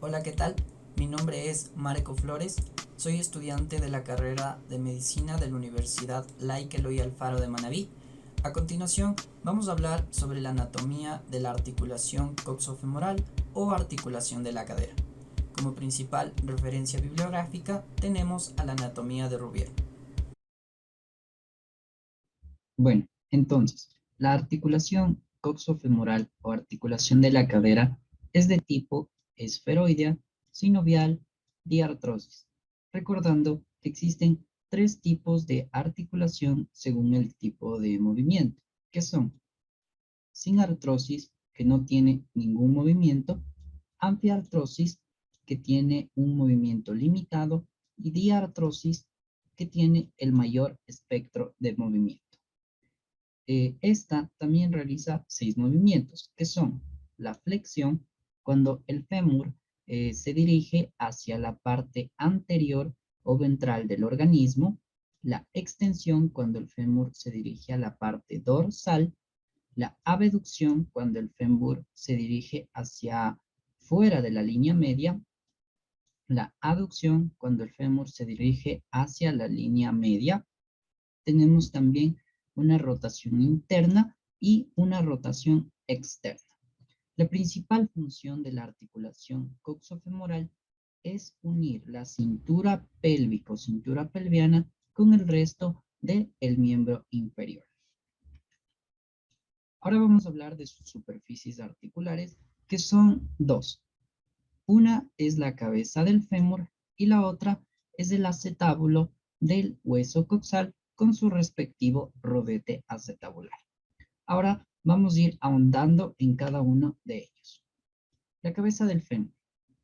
Hola, ¿qué tal? Mi nombre es Marco Flores, soy estudiante de la carrera de Medicina de la Universidad Laica Eloy Alfaro de Manabí. A continuación, vamos a hablar sobre la anatomía de la articulación coxofemoral o articulación de la cadera. Como principal referencia bibliográfica tenemos a la anatomía de Rouvier. Bueno, entonces, la articulación coxofemoral o articulación de la cadera es de tipo esferoidea, sinovial, diartrosis, recordando que existen tres tipos de articulación según el tipo de movimiento, que son sin artrosis, que no tiene ningún movimiento, anfiartrosis, que tiene un movimiento limitado, y diartrosis, que tiene el mayor espectro de movimiento. Esta también realiza 6 movimientos, que son la flexión, cuando el fémur se dirige hacia la parte anterior o ventral del organismo, la extensión, cuando el fémur se dirige a la parte dorsal, la abducción, cuando el fémur se dirige hacia fuera de la línea media, la aducción, cuando el fémur se dirige hacia la línea media. Tenemos también una rotación interna y una rotación externa. La principal función de la articulación coxofemoral es unir la cintura pélvico, cintura pelviana, con el resto del miembro inferior. Ahora vamos a hablar de sus superficies articulares, que son dos. Una es la cabeza del fémur y la otra es el acetábulo del hueso coxal con su respectivo rodete acetabular. Ahora vamos a ir ahondando en cada uno de ellos. La cabeza del fémur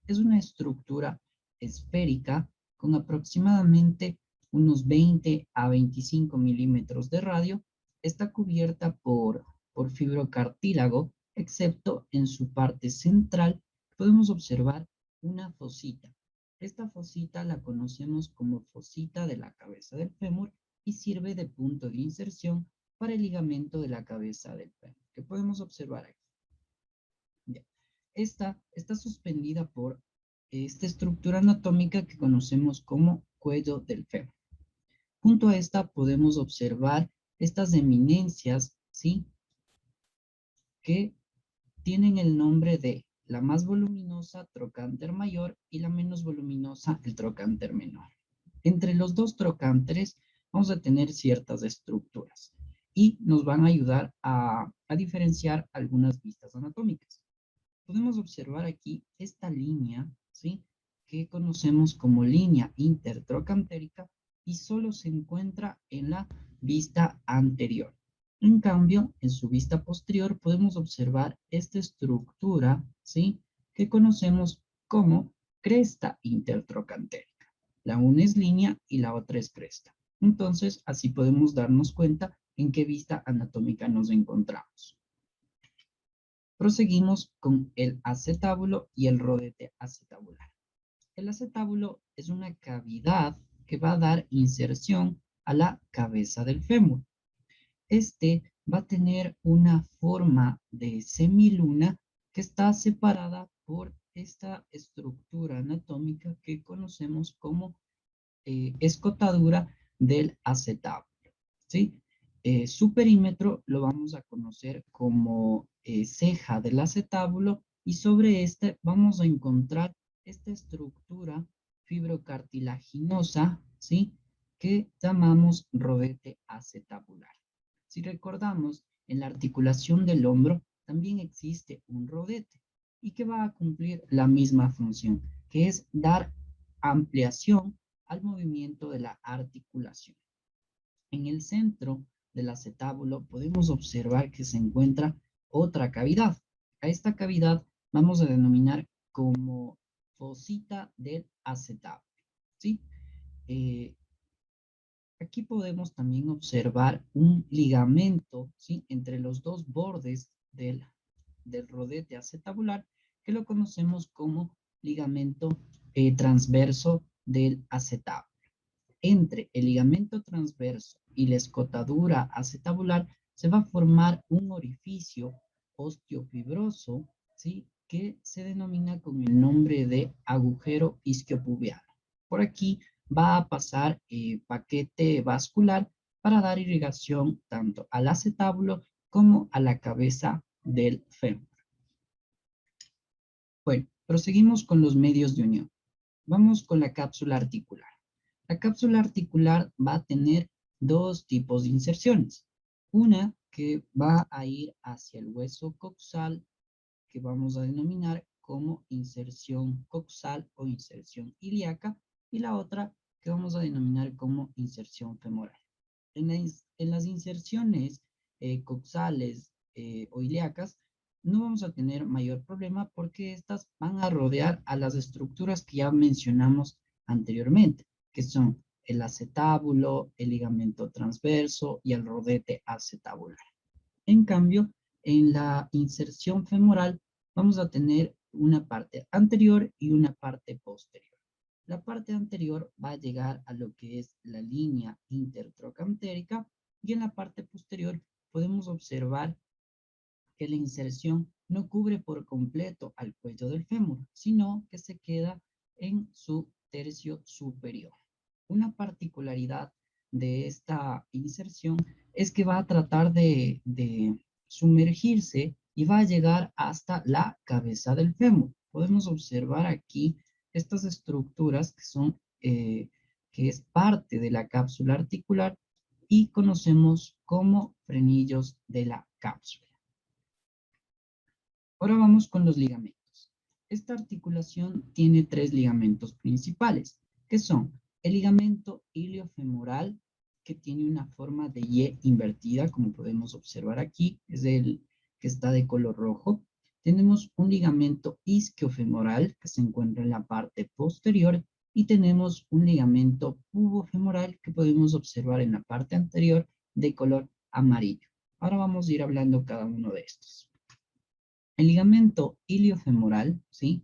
es una estructura esférica con aproximadamente unos 20 a 25 milímetros de radio. Está cubierta por fibrocartílago, excepto en su parte central podemos observar una fosita. Esta fosita la conocemos como fosita de la cabeza del fémur y sirve de punto de inserción para el ligamento de la cabeza del fémur, que podemos observar aquí. Ya. Esta está suspendida por esta estructura anatómica que conocemos como cuello del fémur. Junto a esta podemos observar estas eminencias, ¿sí? Que tienen el nombre de la más voluminosa, trocánter mayor, y la menos voluminosa, el trocánter menor. Entre los dos trocánteres vamos a tener ciertas estructuras y nos van a ayudar a diferenciar algunas vistas anatómicas. Podemos observar aquí esta línea, ¿sí? Que conocemos como línea intertrocantérica y solo se encuentra en la vista anterior. En cambio, en su vista posterior podemos observar esta estructura, ¿sí? Que conocemos como cresta intertrocantérica. La una es línea y la otra es cresta. Entonces, así podemos darnos cuenta en qué vista anatómica nos encontramos. Proseguimos con el acetábulo y el rodete acetabular. El acetábulo es una cavidad que va a dar inserción a la cabeza del fémur. Este va a tener una forma de semiluna que está separada por esta estructura anatómica que conocemos como escotadura del acetábulo, ¿sí? Su perímetro lo vamos a conocer como ceja del acetábulo y sobre este vamos a encontrar esta estructura fibrocartilaginosa, ¿sí? Que llamamos rodete acetabular. Si recordamos, en la articulación del hombro también existe un rodete y que va a cumplir la misma función, que es dar ampliación al movimiento de la articulación. En el centro del acetábulo podemos observar que se encuentra otra cavidad. A esta cavidad vamos a denominar como fosita del acetábulo, ¿sí? Eh, Aquí podemos también observar un ligamento, ¿sí? Entre los dos bordes del rodete acetabular, que lo conocemos como ligamento transverso del acetábulo. Entre el ligamento transverso y la escotadura acetabular se va a formar un orificio osteofibroso, ¿sí? que se denomina con el nombre de agujero isquiopubiano. Por aquí va a pasar paquete vascular para dar irrigación tanto al acetábulo como a la cabeza del fémur. Bueno, proseguimos con los medios de unión. Vamos con la cápsula articular. La cápsula articular va a tener dos tipos de inserciones. Una que va a ir hacia el hueso coxal, que vamos a denominar como inserción coxal o inserción ilíaca, y la otra que vamos a denominar como inserción femoral. En las inserciones coxales o ilíacas no vamos a tener mayor problema porque estas van a rodear a las estructuras que ya mencionamos anteriormente, que son el acetábulo, el ligamento transverso y el rodete acetabular. En cambio, en la inserción femoral vamos a tener una parte anterior y una parte posterior. La parte anterior va a llegar a lo que es la línea intertrocantérica y en la parte posterior podemos observar que la inserción no cubre por completo al cuello del fémur, sino que se queda en su tercio superior. Una particularidad de esta inserción es que va a tratar de sumergirse y va a llegar hasta la cabeza del fémur. Podemos observar aquí estas estructuras que es parte de la cápsula articular y conocemos como frenillos de la cápsula. Ahora vamos con los ligamentos. Esta articulación tiene tres ligamentos principales, que son el ligamento iliofemoral, que tiene una forma de Y invertida, como podemos observar aquí, es el que está de color rojo. Tenemos un ligamento isquiofemoral, que se encuentra en la parte posterior, y tenemos un ligamento pubofemoral, que podemos observar en la parte anterior, de color amarillo. Ahora vamos a ir hablando cada uno de estos. El ligamento iliofemoral, ¿sí?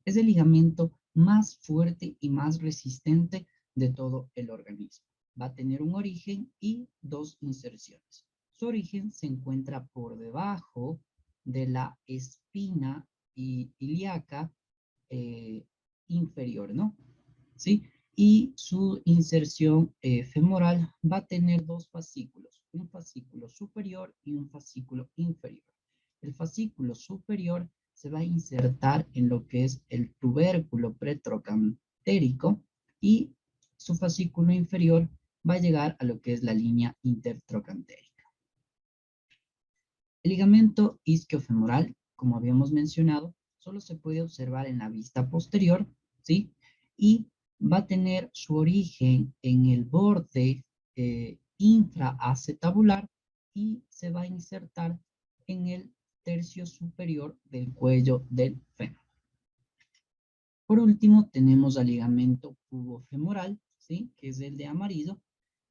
Es el ligamento más fuerte y más resistente de todo el organismo. Va a tener un origen y dos inserciones. Su origen se encuentra por debajo de la espina ilíaca inferior, ¿no? ¿Sí? Y su inserción femoral va a tener dos fascículos, un fascículo superior y un fascículo inferior. El fascículo superior se va a insertar en lo que es el tubérculo pretrocantérico y su fascículo inferior va a llegar a lo que es la línea intertrocantérica. El ligamento isquiofemoral, como habíamos mencionado, solo se puede observar en la vista posterior, ¿sí? Y va a tener su origen en el borde infraacetabular y se va a insertar en el tercio superior del cuello del fémur. Por último, tenemos al ligamento pubofemoral, ¿sí? Que es el de amarillo,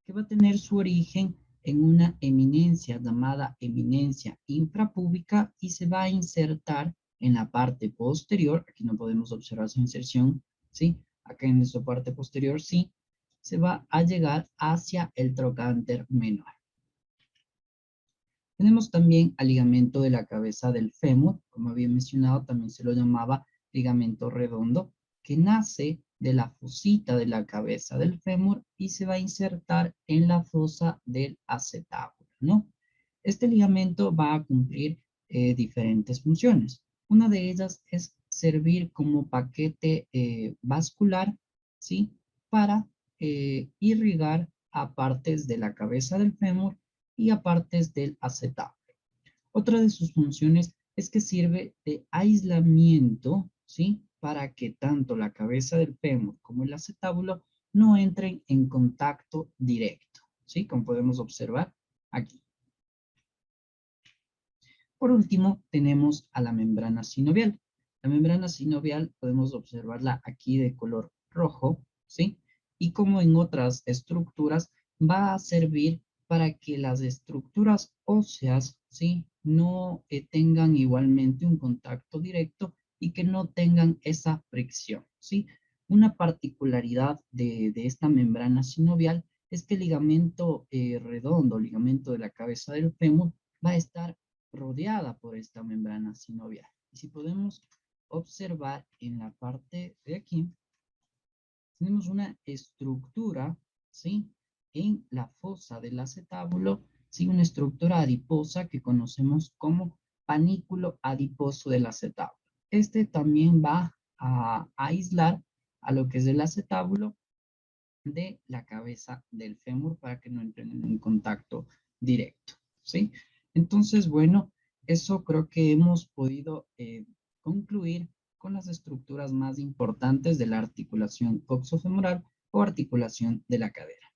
que va a tener su origen en una eminencia llamada eminencia infrapúbica y se va a insertar en la parte posterior. Aquí no podemos observar su inserción, ¿sí? Acá en nuestra parte posterior, sí. Se va a llegar hacia el trocánter menor. Tenemos también al ligamento de la cabeza del fémur, como había mencionado, también se lo llamaba ligamento redondo, que nace de la fosita de la cabeza del fémur y se va a insertar en la fosa del acetábulo, ¿no? Este ligamento va a cumplir diferentes funciones. Una de ellas es servir como paquete vascular, ¿sí? Para irrigar a partes de la cabeza del fémur y a partes del acetábulo. Otra de sus funciones es que sirve de aislamiento, ¿sí? Para que tanto la cabeza del fémur como el acetábulo no entren en contacto directo, ¿sí? Como podemos observar aquí. Por último, tenemos a la membrana sinovial. La membrana sinovial podemos observarla aquí de color rojo, ¿sí? Y como en otras estructuras, va a servir para que las estructuras óseas, ¿sí? No tengan igualmente un contacto directo y que no tengan esa fricción, ¿sí? Una particularidad de esta membrana sinovial es que el ligamento redondo, ligamento de la cabeza del fémur, va a estar rodeada por esta membrana sinovial. Y si podemos observar en la parte de aquí, tenemos una estructura, ¿sí? En la fosa del acetábulo, ¿sí? Una estructura adiposa que conocemos como panículo adiposo del acetábulo. Este también va a aislar a lo que es el acetábulo de la cabeza del fémur para que no entren en un contacto directo, ¿sí? Entonces, bueno, eso creo que hemos podido concluir con las estructuras más importantes de la articulación coxofemoral o articulación de la cadera.